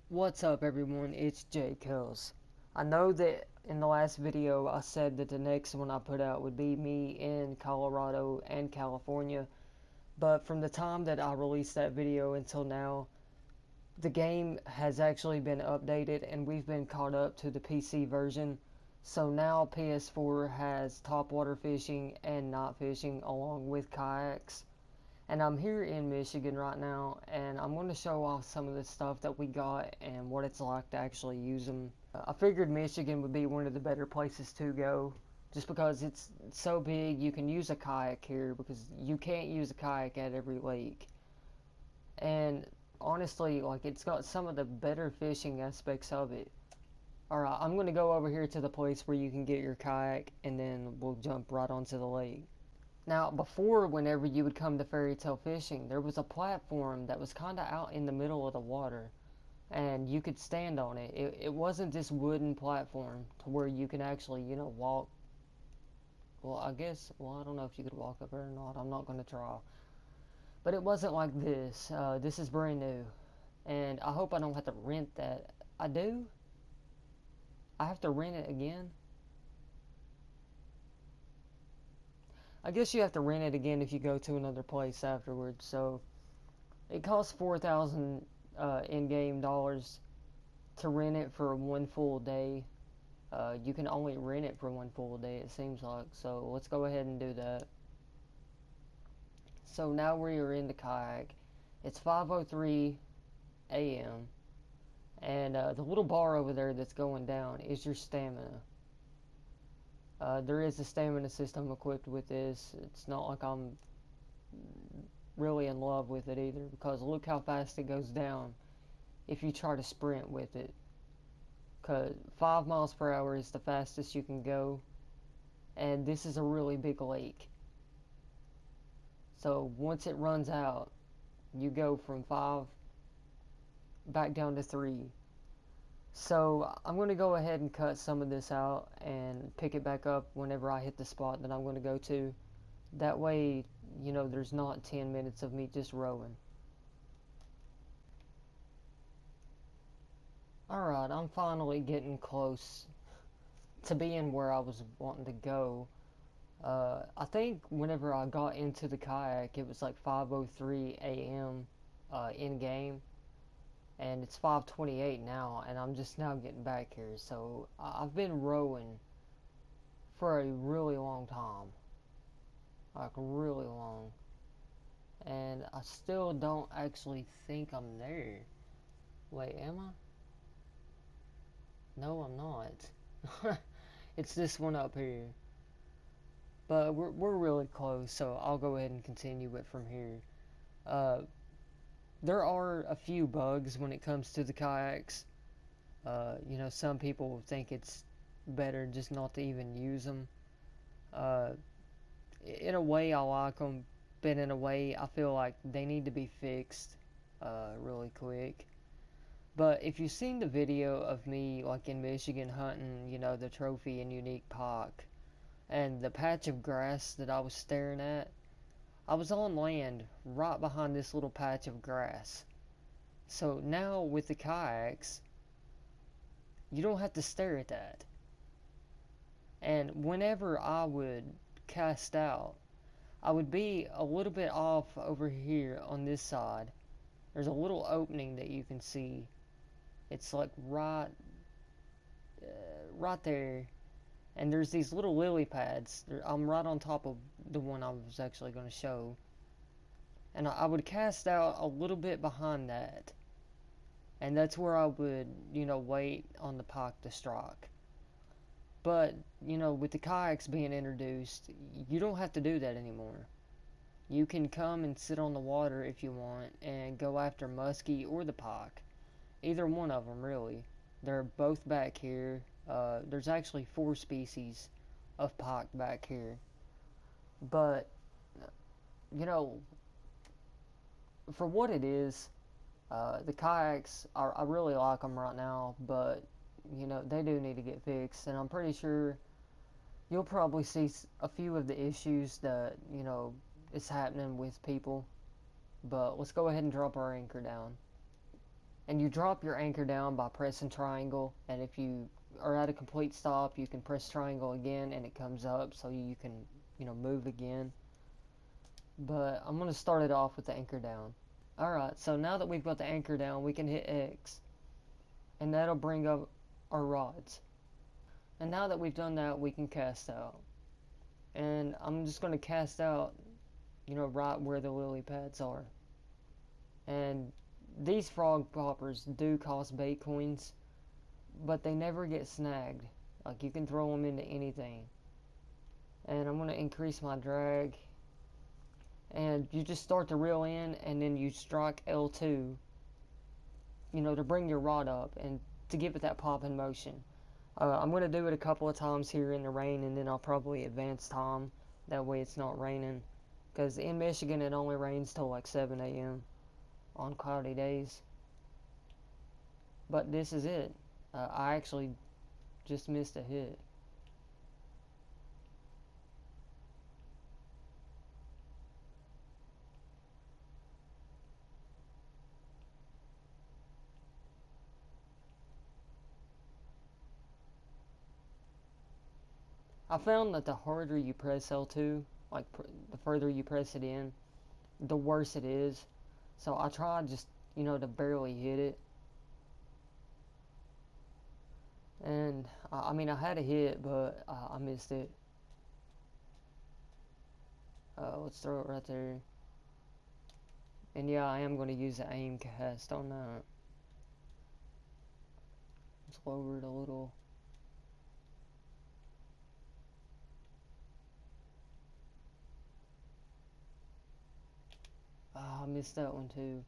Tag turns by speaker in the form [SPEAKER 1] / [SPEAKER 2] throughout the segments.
[SPEAKER 1] What's up everyone, it's Jake Hills. I know that in the last video I said that the next one I put out would be me in Colorado and California, but from the time that I released that video until now, the game has actually been updated and we've been caught up to the PC version. So now PS4 has topwater fishing and night fishing along with kayaks. And I'm here in Michigan right now, and I'm going to show off some of the stuff that we got and what it's like to actually use them. I figured Michigan would be one of the better places to go, just because it's so big. You can use a kayak here because you can't use a kayak at every lake. And honestly, like, it's got some of the better fishing aspects of it. Alright, I'm going to go over here to the place where you can get your kayak, and then we'll jump right onto the lake. Now, before, whenever you would come to fairy tale fishing, there was a platform that was kind of out in the middle of the water, and you could stand on it. It wasn't this wooden platform to where you could actually, walk. Well, I don't know if you could walk up there or not. I'm not going to try. But it wasn't like this. This is brand new, and I hope I don't have to rent that. I do? I have to rent it again? I guess you have to rent it again if you go to another place afterwards, so it costs 4,000 in-game dollars to rent it for one full day. You can only rent it for one full day, it seems like. So let's go ahead and do that. So now we are in the kayak. It's 5:03 a.m. and the little bar over there that's going down is your stamina. There is a stamina system equipped with this. It's not like I'm really in love with it either, because look how fast it goes down if you try to sprint with it. Because 5 miles per hour is the fastest you can go, and this is a really big lake. So once it runs out, you go from 5 back down to 3. So I'm going to go ahead and cut some of this out and pick it back up whenever I hit the spot that I'm going to go to. That way, there's not 10 minutes of me just rowing. Alright, I'm finally getting close to being where I was wanting to go. I think whenever I got into the kayak, it was like 5:03 a.m. In game, and it's 5:28 now, and I'm just now getting back here. So I've been rowing for a really long time, like really long, and I still don't actually think I'm there. Wait, am I? No, I'm not. It's this one up here. But we're really close, so I'll go ahead and continue it from here. Uh, there are a few bugs when it comes to the kayaks. Some people think it's better just not to even use them. Uh, in a way, I like them, but in a way, I feel like they need to be fixed really quick. But if you've seen the video of me, like in Michigan, hunting, the trophy and unique pike, and the patch of grass that I was staring at, I was on land right behind this little patch of grass. So now with the kayaks, you don't have to stare at that. And whenever I would cast out, I would be a little bit off over here on this side. There's a little opening that you can see. It's like right there. And there's these little lily pads. I'm right on top of the one I was actually going to show. And I would cast out a little bit behind that. And that's where I would, wait on the pike to strike. But, with the kayaks being introduced, you don't have to do that anymore. You can come and sit on the water if you want and go after muskie or the pike. Either one of them, really. They're both back here. There's actually 4 species of pike back here. But, for what it is, the kayaks, I really like them right now, but, they do need to get fixed. And I'm pretty sure you'll probably see a few of the issues that, is happening with people. But let's go ahead and drop our anchor down. And you drop your anchor down by pressing triangle, and if you are at a complete stop, you can press triangle again and it comes up so you can, move again. But I'm going to start it off with the anchor down. Alright, so now that we've got the anchor down, we can hit X, and that'll bring up our rods. And now that we've done that, we can cast out. And I'm just going to cast out, right where the lily pads are. And these frog poppers do cost bait coins, but they never get snagged. Like, you can throw them into anything. And I'm going to increase my drag. And you just start to reel in, and then you strike L2, to bring your rod up and to give it that pop in motion. I'm going to do it a couple of times here in the rain, and then I'll probably advance time. That way it's not raining. Because in Michigan it only rains till like 7 a.m. on cloudy days. But this is it. I actually just missed a hit. I found that the harder you press L2, like the further you press it in, the worse it is. So I tried just, to barely hit it. And, I mean, I had a hit, but I missed it. Let's throw it right there. And yeah, I am going to use the aim cast on that. Let's lower it a little. I missed that one too.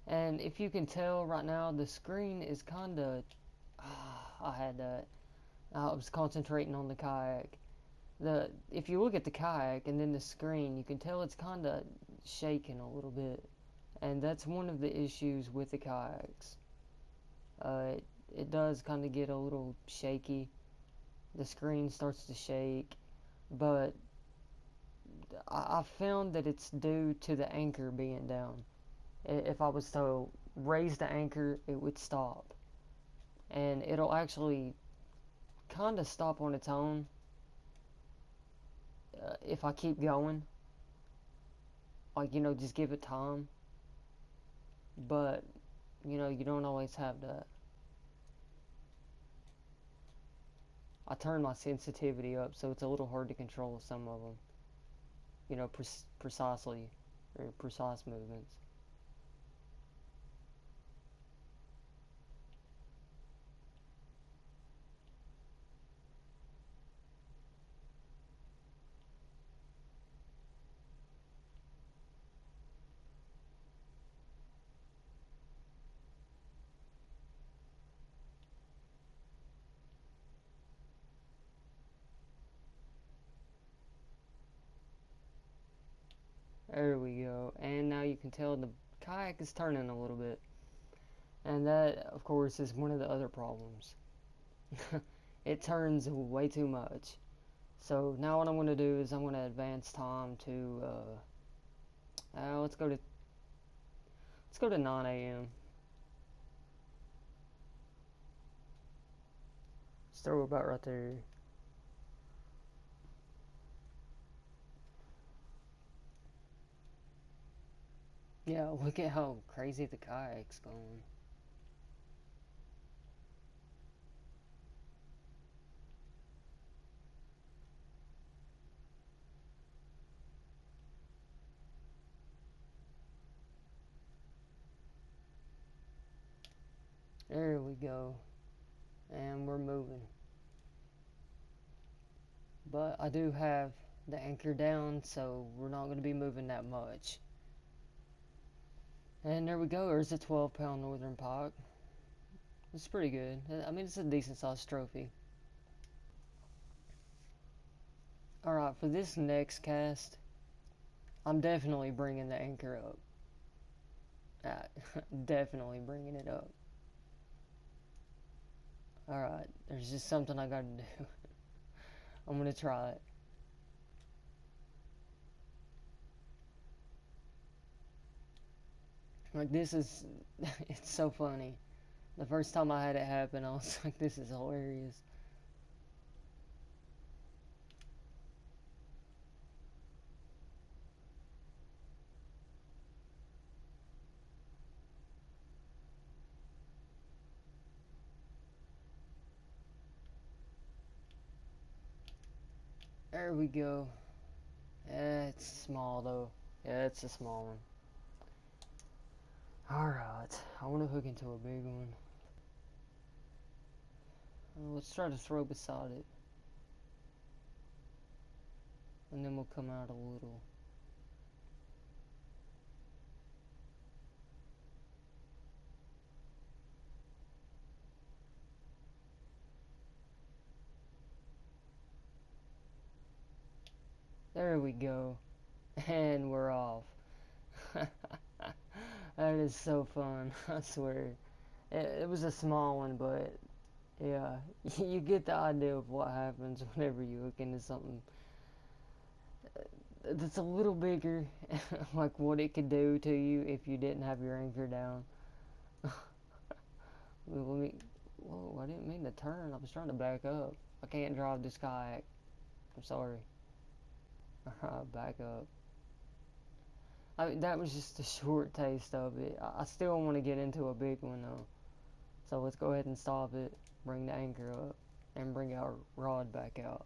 [SPEAKER 1] And if you can tell right now, the screen is kinda... I had that. I was concentrating on the kayak. If you look at the kayak and then the screen, you can tell it's kinda shaking a little bit. And that's one of the issues with the kayaks. It does kinda get a little shaky. The screen starts to shake. But I found that it's due to the anchor being down. If I was to raise the anchor, it would stop. And it'll actually kind of stop on its own if I keep going. Like, just give it time. But, you don't always have that. I turn my sensitivity up, so it's a little hard to control some of them. Precisely, or precise movements. There we go. And now you can tell the kayak is turning a little bit. And that, of course, is one of the other problems. It turns way too much. So now what I'm going to do is I'm going to advance time to, let's go to 9 a.m. Let's throw it about right there. Yeah, look at how crazy the kayak's going. There we go. And we're moving. But I do have the anchor down, so we're not going to be moving that much. And there we go. There's a 12-pound northern pike. It's pretty good. I mean, it's a decent sized trophy. Alright, for this next cast, I'm definitely bringing the anchor up. Definitely bringing it up. Alright, there's just something I gotta do. I'm gonna try it. Like, this is, it's so funny. The first time I had it happen, I was like, this is hilarious. There we go. Yeah, it's small though. Yeah, it's a small one. Alright, I want to hook into a big one. Let's try to throw beside it. And then we'll come out a little. There we go. And we're off. That is so fun, I swear. It was a small one, but yeah, you get the idea of what happens whenever you hook into something that's a little bigger, like what it could do to you if you didn't have your anchor down. Let me, whoa, I didn't mean to turn. I was trying to back up. I can't drive this kayak. I'm sorry. Back up. I mean, that was just a short taste of it. I still want to get into a big one though. So let's go ahead and stop it, bring the anchor up, and bring our rod back out.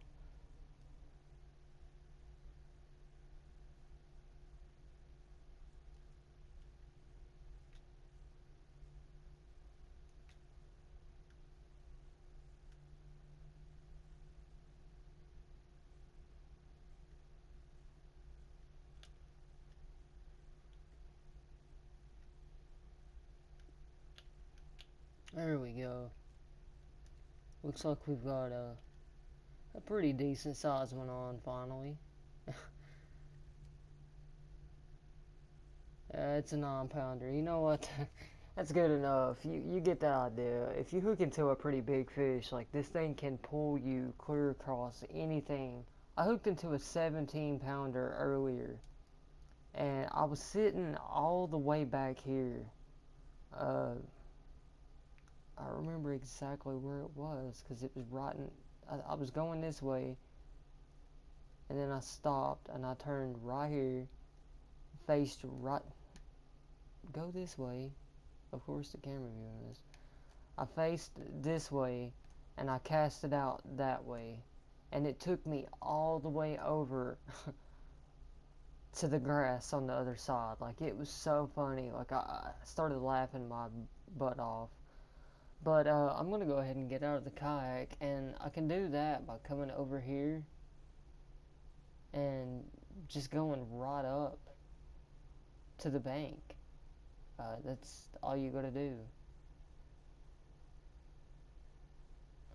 [SPEAKER 1] There we go. Looks like we've got a pretty decent size one on finally. It's a 9-pounder. You know what? That's good enough. You get the idea. If you hook into a pretty big fish, like this thing can pull you clear across anything. I hooked into a 17-pounder earlier, and I was sitting all the way back here. I remember exactly where it was because it was right in, I was going this way, and then I stopped and I turned right here, faced right, go this way. Of course the camera viewing this. I faced this way and I cast it out that way, and it took me all the way over to the grass on the other side. Like, it was so funny. Like, I started laughing my butt off. But I'm gonna go ahead and get out of the kayak, and I can do that by coming over here and just going right up to the bank. That's all you gotta do.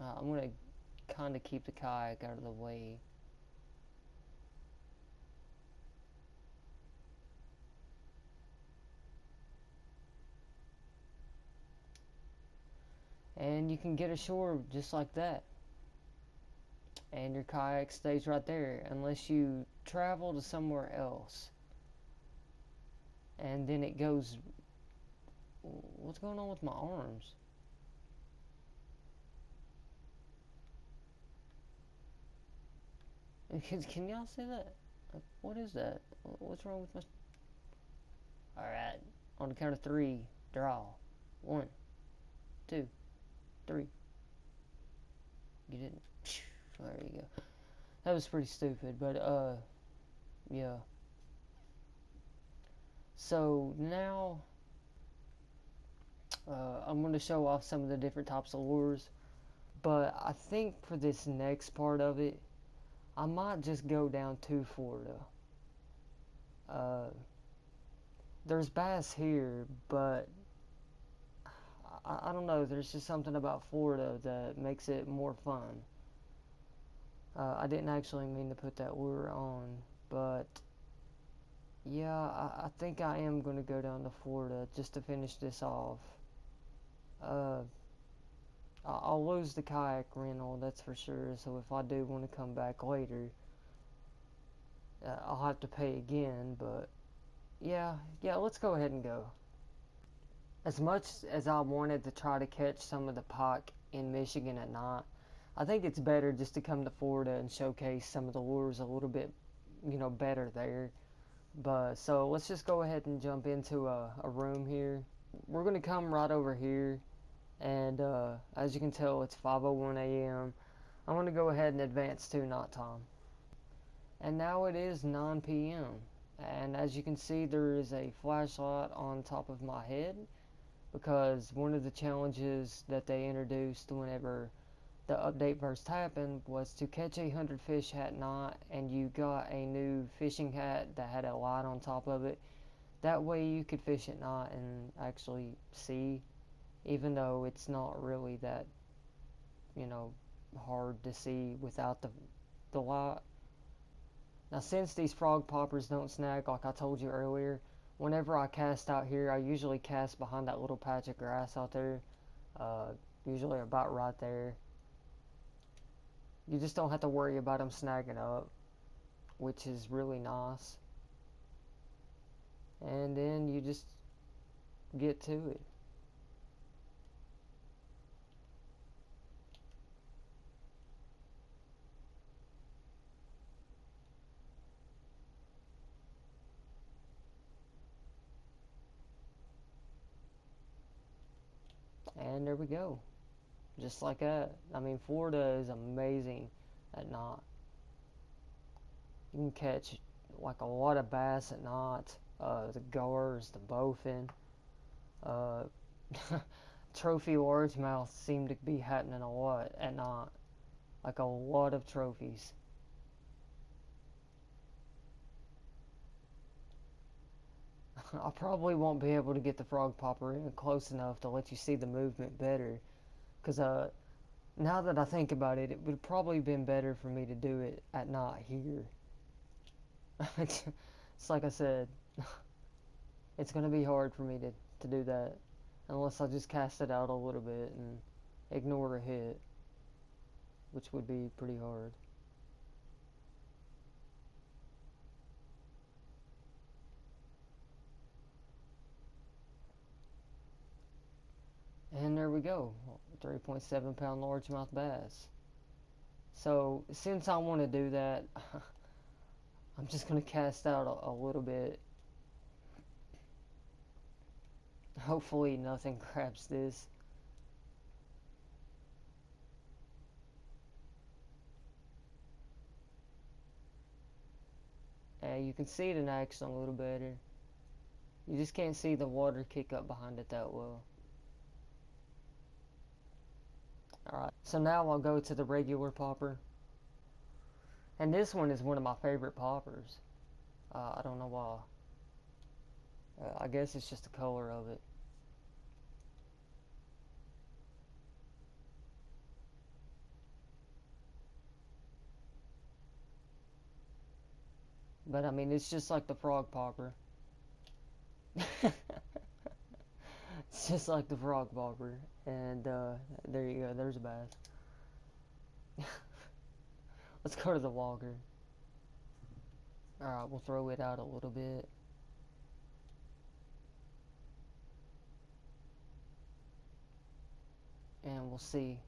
[SPEAKER 1] I'm gonna kind of keep the kayak out of the way. And you can get ashore just like that. And your kayak stays right there unless you travel to somewhere else. And then it goes... What's going on with my arms? Can y'all see that? What is that? What's wrong with my... Alright, on the count of 3, draw. 1, 2, 3. You didn't... There you go. That was pretty stupid, but yeah. So now I'm going to show off some of the different types of lures, but I think for this next part of it, I might just go down to Florida. There's bass here, but I don't know, there's just something about Florida that makes it more fun. I didn't actually mean to put that lure on, but yeah, I think I am going to go down to Florida just to finish this off. I'll lose the kayak rental, that's for sure, so if I do want to come back later, I'll have to pay again, but yeah, let's go ahead and go. as much as I wanted to try to catch some of the pike in Michigan at night, I think it's better just to come to Florida and showcase some of the lures a little bit, better there. But so let's just go ahead and jump into a room here. We're gonna come right over here, and as you can tell, it's 5:01 a.m. I'm gonna go ahead and advance to nighttime. And now it is 9 p.m. And as you can see, there is a flashlight on top of my head because one of the challenges that they introduced whenever the update first happened was to catch 100 fish at night, and you got a new fishing hat that had a light on top of it. That way you could fish at night and actually see, even though it's not really that, hard to see without the light. Now, since these frog poppers don't snag, like I told you earlier, whenever I cast out here, I usually cast behind that little patch of grass out there, usually about right there. You just don't have to worry about them snagging up, which is really nice. And then you just get to it. And there we go. Just like that. I mean, Florida is amazing at night. You can catch like a lot of bass at night. The gars, the bowfin. Uh, trophy largemouth seem to be happening a lot at night. Like a lot of trophies. I probably won't be able to get the frog popper in close enough to let you see the movement better. Because now that I think about it, it would probably been better for me to do it at night here. It's like I said, it's going to be hard for me to do that unless I just cast it out a little bit and ignore a hit, which would be pretty hard. And there we go, 3.7 pound largemouth bass. So since I want to do that, I'm just going to cast out a little bit. Hopefully nothing grabs this. You can see it in action a little better. You just can't see the water kick up behind it that well. Alright, so now I'll go to the regular popper. And this one is one of my favorite poppers. I don't know why. I guess it's just the color of it. But I mean, it's just like the frog popper. It's just like the frog popper. And there you go, there's a bass. Let's go to the walker. Alright, we'll throw it out a little bit. And we'll see.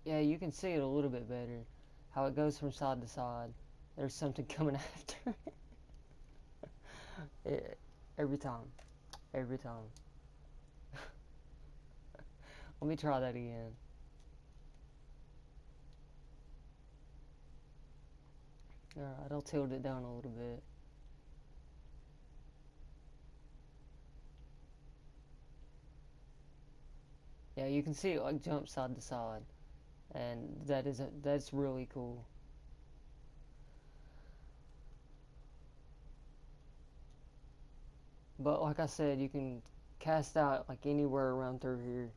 [SPEAKER 1] Yeah, you can see it a little bit better. How it goes from side to side. There's something coming after it. Every time. Every time. Let me try that again. Alright, I'll tilt it down a little bit. Yeah, you can see it like jump side to side. And that's really cool. But like I said, you can cast out like anywhere around through here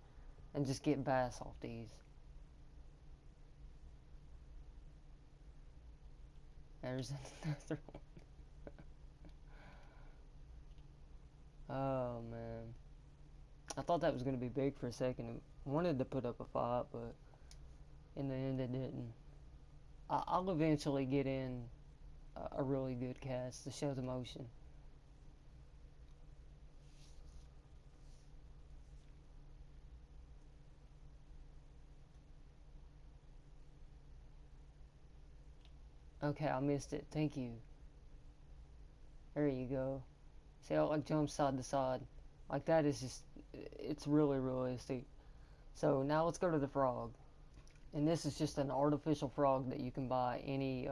[SPEAKER 1] and just get bass off these. There's another one. Oh man. I thought that was going to be big for a second. I wanted to put up a fight, but in the end it didn't. I'll eventually get in a really good cast to show the motion. Okay, I missed it. Thank you. There you go. See how it like jumps side to side? Like that is just, it's really realistic. So now let's go to the frog. And this is just an artificial frog that you can buy any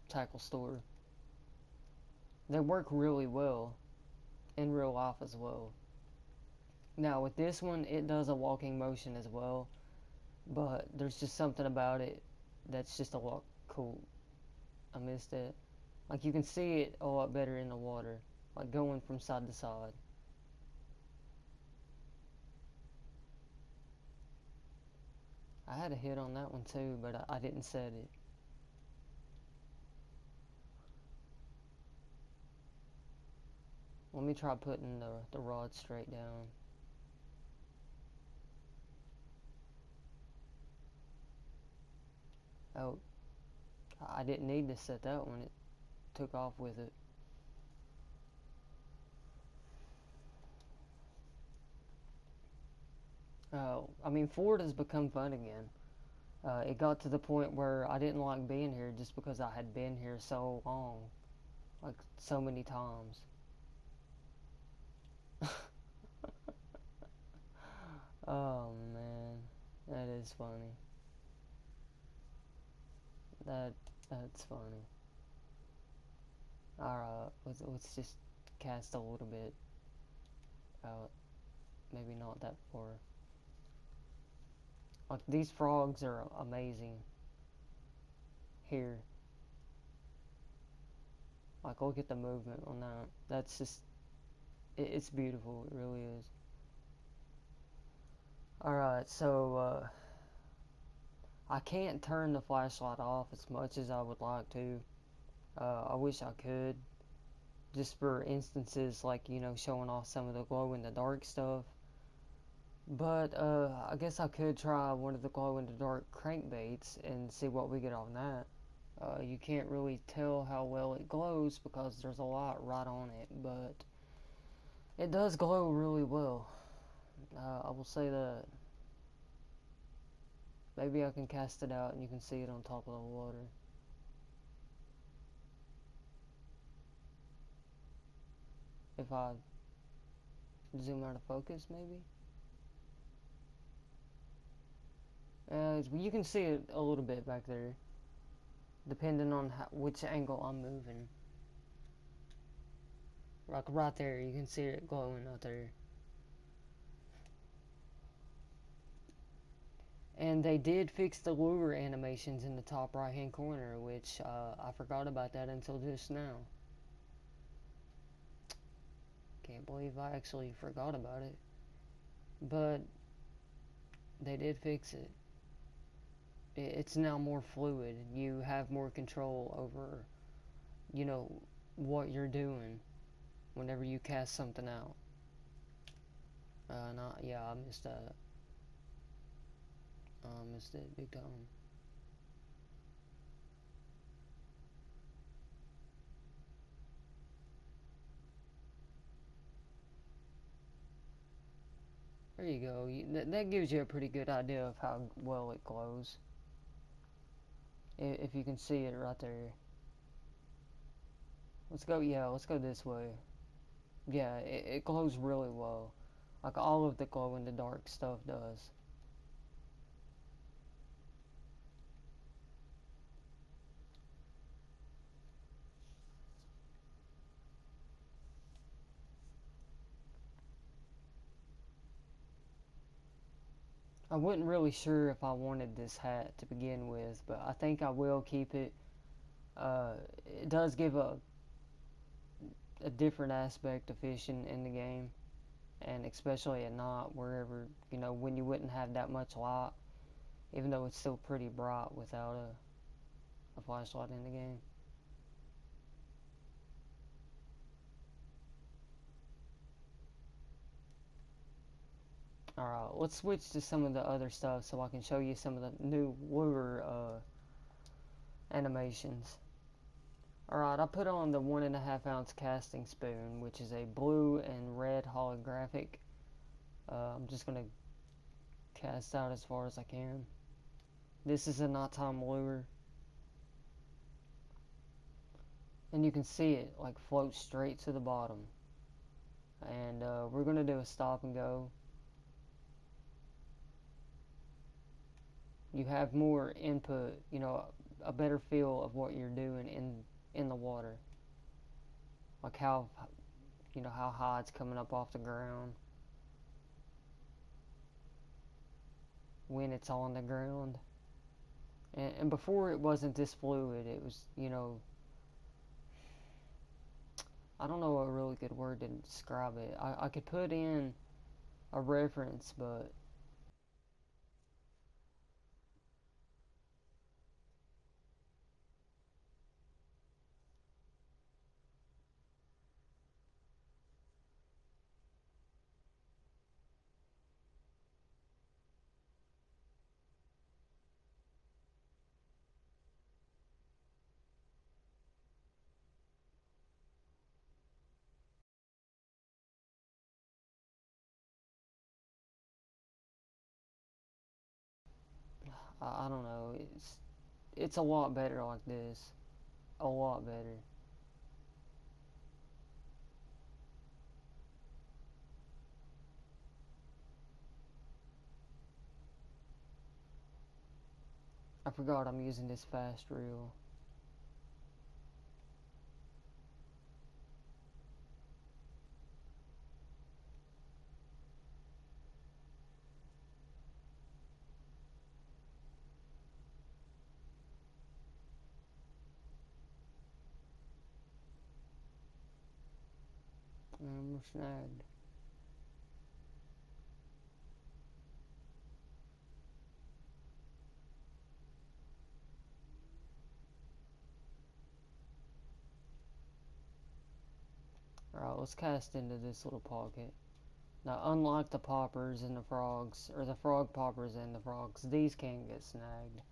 [SPEAKER 1] tackle store. They work really well in real life as well. Now with this one, it does a walking motion as well, but there's just something about it that's just a lot cool. I missed it. Like you can see it a lot better in the water, like going from side to side. I had a hit on that one too, but I didn't set it. Let me try putting the rod straight down. Oh, I didn't need to set that one. It took off with it. I mean, Florida's become fun again. It got to the point where I didn't like being here just because I had been here so long, like so many times. Oh man, that is funny. That that's funny. Alright, let's just cast a little bit out. Maybe not that far. Like these frogs are amazing here. Like look at the movement on that. That's just it's beautiful. It really is. Alright, so I can't turn the flashlight off as much as I would like to. I wish I could. Just for instances like, you know, showing off some of the glow in the dark stuff. But I guess I could try one of the glow in the dark crankbaits and see what we get on that. You can't really tell how well it glows because there's a light right on it, but it does glow really well. I will say that. Maybe I can cast it out and you can see it on top of the water. If I zoom out of focus, maybe? You can see it a little bit back there, depending on which angle I'm moving. Like right there, you can see it glowing out there. And they did fix the lure animations in the top right hand corner, which I forgot about that until just now. Can't believe I actually forgot about it. But they did fix it. It's now more fluid. You have more control over, you know, what you're doing whenever you cast something out. Yeah, I missed that. I missed it big time. There you go. That gives you a pretty good idea of how well it glows. If you can see it right there. Let's go, yeah, let's go this way. Yeah, it glows really well. Like all of the glow in the dark stuff does. I wasn't really sure if I wanted this hat to begin with, but I think I will keep it. It does give a different aspect of fishing in the game, and especially at night, wherever, you know, when you wouldn't have that much light, even though it's still pretty bright without a flashlight in the game. Alright, let's switch to some of the other stuff so I can show you some of the new lure animations. Alright, I put on the 1.5 ounce casting spoon, which is a blue and red holographic. I'm just going to cast out as far as I can. This is a nighttime lure. and you can see it like float straight to the bottom. And we're gonna do a stop and go. You have more input, you know, a better feel of what you're doing in the water, like how, you know, how high it's coming up off the ground when it's on the ground. And before it wasn't this fluid. It was, you know, I don't know a really good word to describe it. I could put in a reference, but I don't know. It's a lot better like this. A lot better. I forgot I'm using this fast reel. And we're snagged. Alright, let's cast into this little pocket. Now, unlike the poppers and the frogs, or the frog poppers and the frogs, these can get snagged,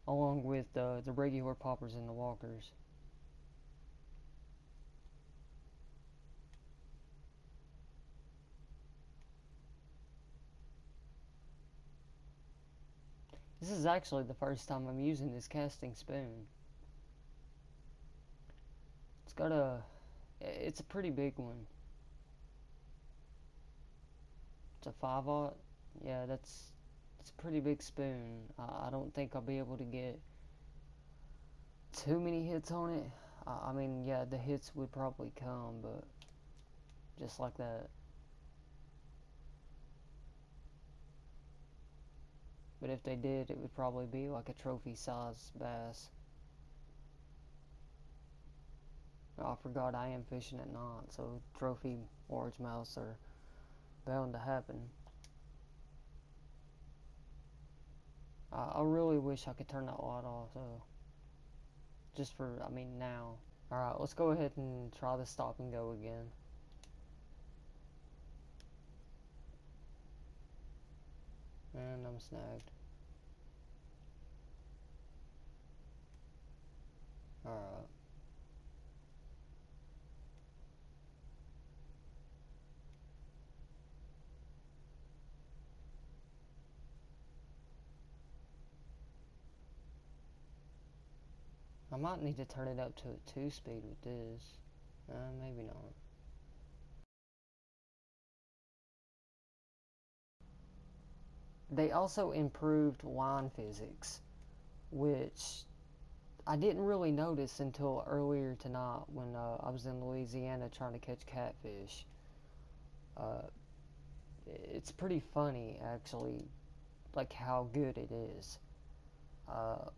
[SPEAKER 1] along with the regular poppers and the walkers. This is actually the first time I'm using this casting spoon. It's a pretty big one. It's a 5/0. Yeah, it's a pretty big spoon. I don't think I'll be able to get too many hits on it. I mean, yeah, the hits would probably come, but just like that. But if they did, it would probably be like a trophy size bass. Oh, I forgot I am fishing at night, so trophy largemouths are bound to happen. I really wish I could turn that light off, though. Just for, I mean, now. Alright, let's go ahead and try the stop and go again. And I'm snagged. Alright. I might need to turn it up to a 2-speed with this. Maybe not. They also improved line physics, which I didn't really notice until earlier tonight when I was in Louisiana trying to catch catfish. Uh, it's pretty funny, actually, like how good it is. Uh,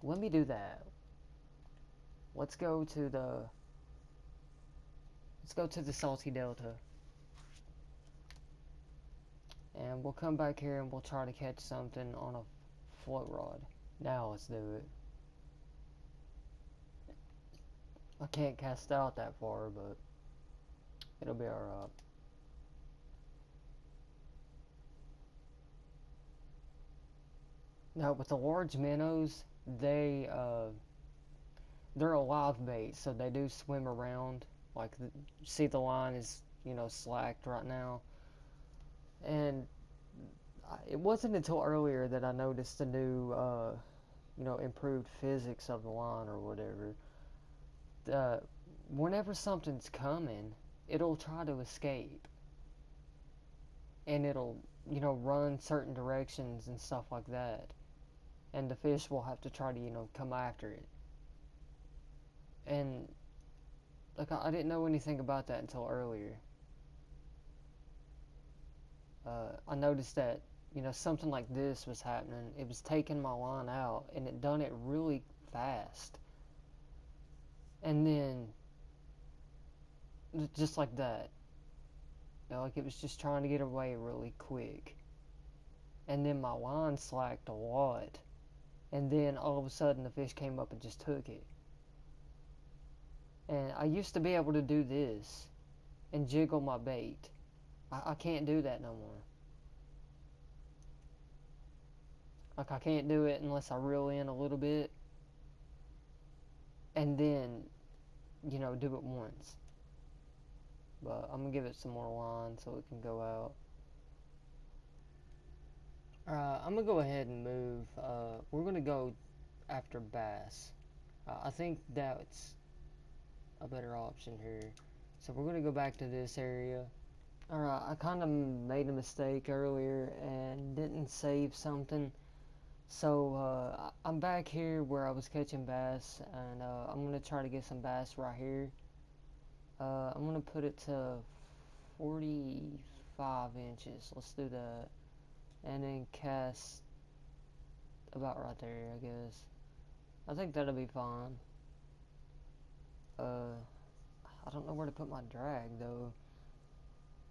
[SPEAKER 1] let me do that. Let's go to the Salty Delta, and we'll come back here and we'll try to catch something on a float rod. Now let's do it. I can't cast out that far, but it'll be alright. Now with the large minnows, they're a live bait, so they do swim around. Like, see the line is, you know, slacked right now. And it wasn't until earlier that I noticed the new, you know, improved physics of the line or whatever. whenever something's coming, it'll try to escape. And it'll, run certain directions and stuff like that. And the fish will have to try to, come after it. And, like, I didn't know anything about that until earlier. I noticed that, something like this was happening. It was taking my line out, and it done it really fast. And then, just like that. Like it was just trying to get away really quick. And then my line slacked a lot. And then all of a sudden the fish came up and just took it. And I used to be able to do this and jiggle my bait. I can't do that no more. Like I can't do it unless I reel in a little bit. And then, do it once. But I'm going to give it some more line so it can go out. Alright, I'm going to go ahead and move. We're going to go after bass. I think that's a better option here. So we're going to go back to this area. Alright, I kind of made a mistake earlier and didn't save something. So I'm back here where I was catching bass, and I'm going to try to get some bass right here. I'm going to put it to 45 inches. Let's do that. And then cast about right there, I guess. I think that'll be fine. I don't know where to put my drag, though.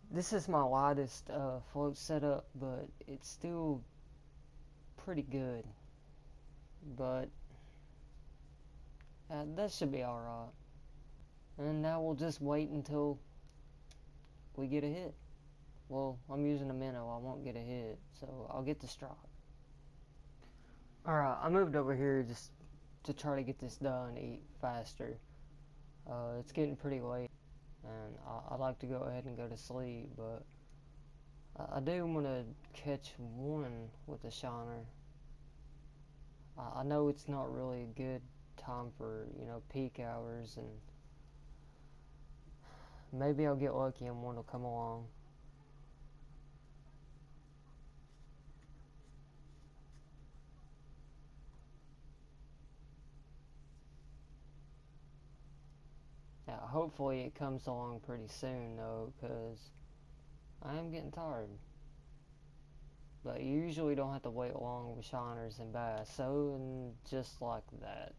[SPEAKER 1] This is my lightest float setup, but it's still pretty good. But that should be alright. And now we'll just wait until we get a hit. Well, I'm using a minnow, I won't get a hit, so I'll get the strike. Alright, I moved over here just to try to get this done, eat faster. It's getting pretty late, and I'd like to go ahead and go to sleep, but I do want to catch one with a shiner. I know it's not really a good time for, peak hours, and maybe I'll get lucky and one will come along. Yeah, hopefully it comes along pretty soon though, because I am getting tired. But you usually don't have to wait long with shiners and bass, so and just like that.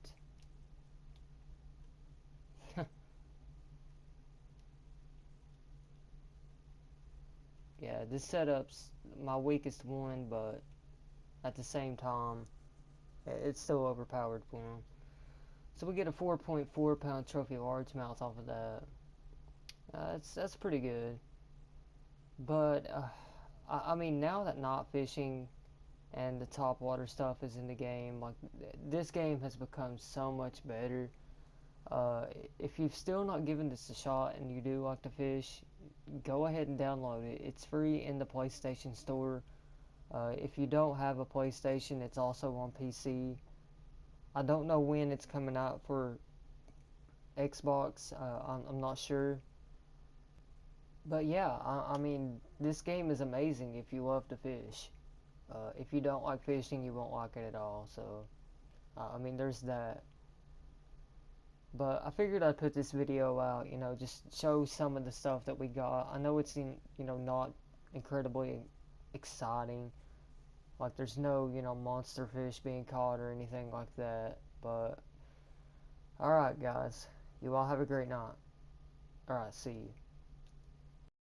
[SPEAKER 1] Yeah, this setup's my weakest one, but at the same time, it's still overpowered for him. So we get a 4.4 pound trophy largemouth off of that. That's pretty good. But I mean, now that not fishing and the top water stuff is in the game, like this game has become so much better. If you've still not given this a shot and you do like to fish, go ahead and download it. It's free in the PlayStation Store. If you don't have a PlayStation, it's also on PC. I don't know when it's coming out for Xbox. I'm not sure. But yeah, I mean, this game is amazing if you love to fish. If you don't like fishing, you won't like it at all. So, I mean, there's that. But I figured I'd put this video out, just show some of the stuff that we got. I know it's, not incredibly exciting. Like, there's no, monster fish being caught or anything like that. But, alright, guys. You all have a great night. Alright, see you.